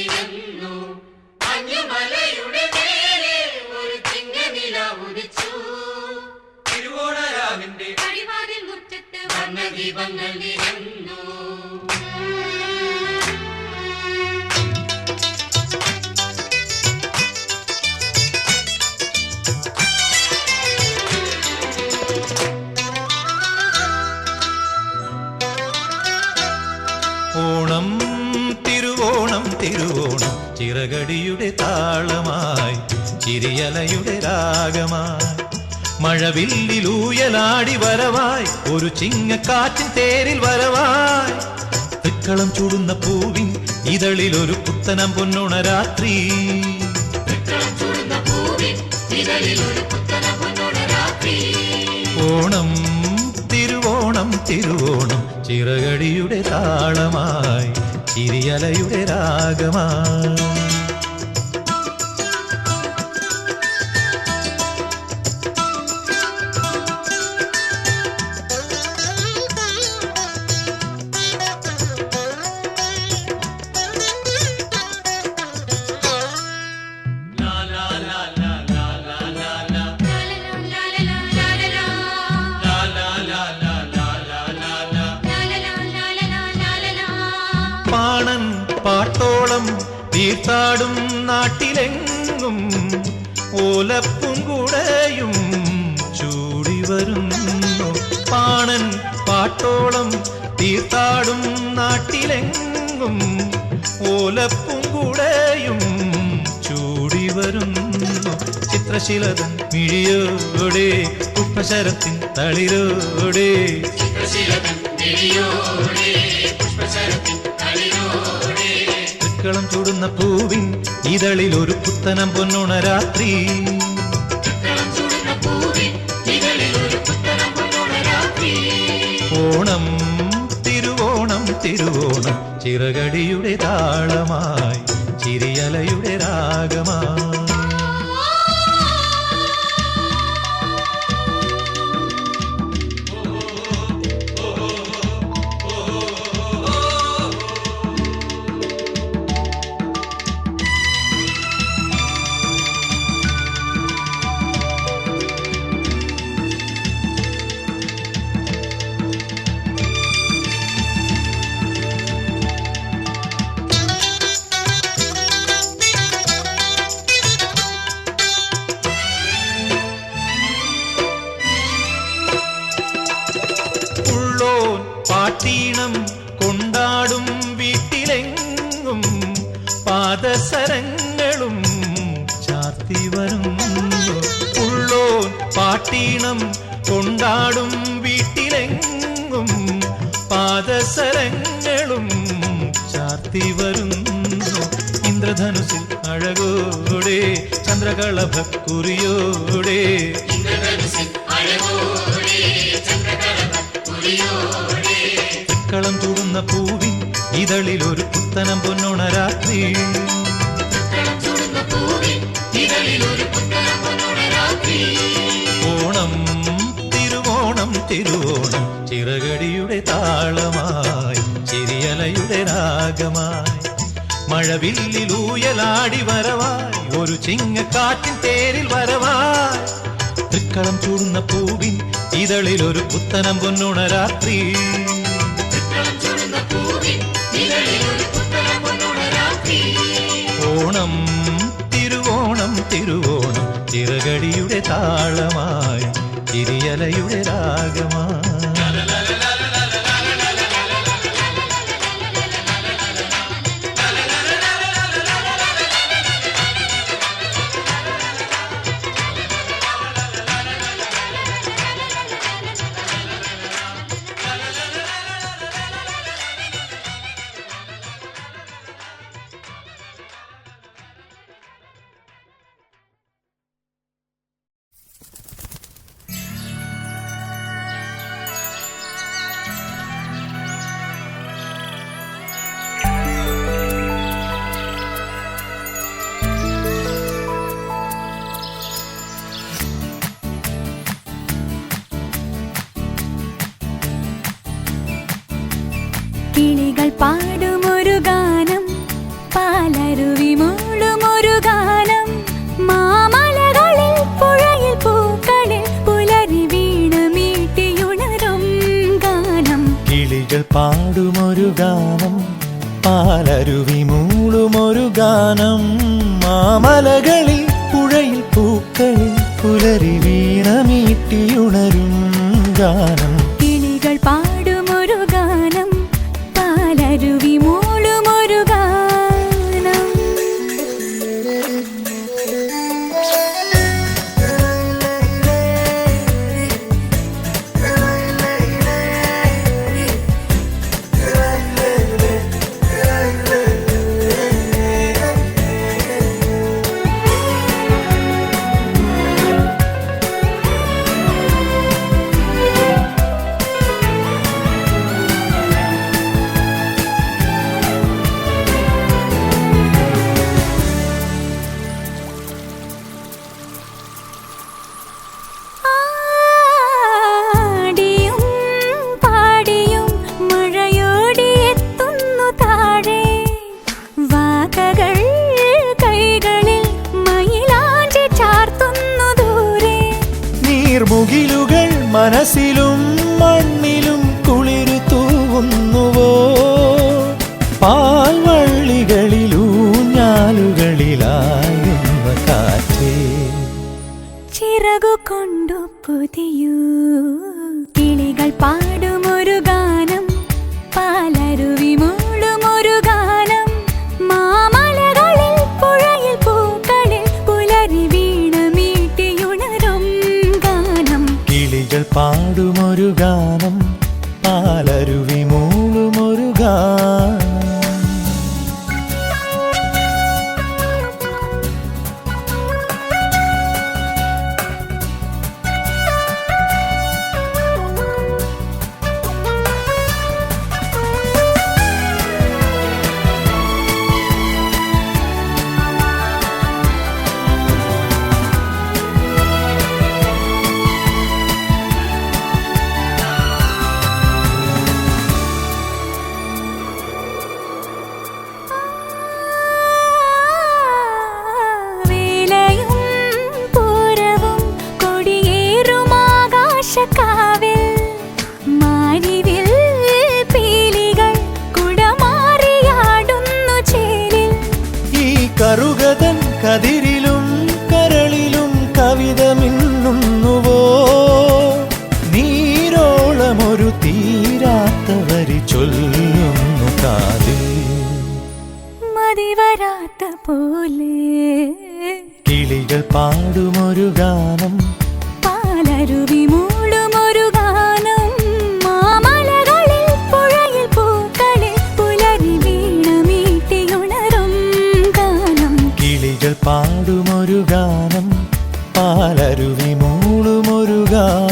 നിരന്നു മഞ്ഞുമലയുടെ നേരെ ഒരു ചിങ്ങനില ഉദിച്ചു. തിരുവോണരാവിന്റെ പടിവാതിൽ മുറ്റത്ത് വർണ്ണദീപങ്ങൾ നിരന്നു. ഓണം തിരുവോണം തിരുവോണം ചിറകടിയുടെ താളമായി ചിരിയലയുടെ രാഗമായി മഴവില്ലിലൂയലാടി വരവായി ഒരു ചിങ്ങക്കാറ്റിൻ തേരിൽ വരവായി തൃക്കളം ചൂടുന്ന പൂവിൻ ഇതളിൽ ഒരു പുത്തനം പൊന്നോണ രാത്രി. ഓണം തിരുവോണം തിരുവോണം ചിറകടിയുടെ താളമായി ചിരിയലയുടെ രാഗമായി. പാണൻ പാട്ടോളം തീർത്താടും നാട്ടിലെങ്ങും ഓലപ്പുംകുടയും ചൂടി വരുന്നു. പാണൻ പാട്ടോളം തീർത്താടും നാട്ടിലെങ്ങും ഓലപ്പുംകുടയും ചൂടി വരുന്നു. ചിത്രശിലതൻ മിഴിയോടെ പുഷ്പശരത്തിൻ തളിരോടെ തൃക്കളം ചൂടുന്ന പൂവിൻ ഇതളിൽ ഒരു പുത്തനം പൊന്നോണ രാത്രി. ഓണം തിരുവോണം തിരുവോണം ചിറകടിയുടെ താളമായി ചിരിയലയുടെ രാഗമായി. പാട്ടീണം കൊണ്ടാടും വീട്ടിലെങ്ങും പാദസരങ്ങളും ചാർത്തി വരുന്നു. ഉള്ളോൻ പാട്ടീണം കൊണ്ടാടും വീട്ടിലെങ്ങും പാദസരങ്ങളും ചാർത്തി വരുന്നു. ഇന്ദ്രധനുസിൽ അഴകോടെ ചന്ദ്രകളഭക്കുറിയോടെ തൃക്കളം ചൂടുന്ന പൂവിൻ ഇതളിൽ ഒരു പുത്തനം പൊന്നോണ രാത്രി. ഓണം തിരുവോണം തിരുവോണം ചിറകടിയുടെ താളമായി ചിരിയലയുടെ രാഗമായി മഴവില്ലിലൂയലാടി വരവായി ഒരു ചിങ്ങക്കാറ്റിൻ തേരിൽ വരവായി തൃക്കളം ചൂടുന്ന പൂവിൻ ഇതളിൽ ഒരു പുത്തനം പൊന്നോണ രാത്രി. ഓണം തിരുവോണം തിരുവോണം ചിറകടിയുടെ താളമായി ചിരിയലയുടെ രാഗമായി. പാടുമൊരു ഗാനം, പാലരുവി മൂളുമൊരു ഗാനം, മാമലകളിൽ പുഴയിൽ പൂക്കളിൽ പുലരി വീണമീട്ടിയുണരും ഗാനം. കിളികൾ പാടുമൊരു ഗാനം, പാലരുവി മൂളുമൊരു ഗാനം. ആടിയും പാടിയും മഴയോടിയെത്തുന്നു താഴെ, വാകകൾ കൈകളിൽ മയിലാഞ്ചി ചാർത്തുന്നു ദൂരെ. നീർമുകിലുകൾ മനസ്സിലും മണ്ണിലും കുളിരു തൂവുന്നുവോ, പാൽവള്ളികളിലൂഞ്ഞാലുകളിലായുന്ന കാറ്റേ. ചിറകു കൊണ്ടു പുതിയൂ കിളികൾ പാടുമൊരു ഗാനം, പാലരുവി മൂളുമൊരു ഗാനം, മാമലകളിൽ പുഴയിൽ പൂക്കളിൽ പുലരി വീണമീട്ടിയുണരും ഗാനം. കിളികൾ പാടുമൊരു ഗാനം, പാലരുവി മൂളുമൊരു ഗാനം. വേലയും പൂരവും കൊടിയേറുമാകാശക്കാവിൽ, മാരിവിൽ പീലികൾ കുടമാറിയാടുന്നു ചേരിൽ. ഈ കറുകതൻ കതിരിലും കരളിലും കവിത മിന്നുന്നുവോ, നീരോളമൊരു തീരാത്ത വരി ചൊല്ലുന്നു കാതിൽ. മതിവരാത്ത പോലെ കിളികൾ പാടുമൊരു ഗാനം, പാലരുവി മൂളുമൊരു ഗാനം, മാമലകളിൽ പുഴയിൽ പൂക്കളിൽ പുലരി വീണമീട്ടിയുണരും ഗാനം. കിളികൾ പാടുമൊരു ഗാനം, പാലരുവി മൂളുമൊരു ഗാനം.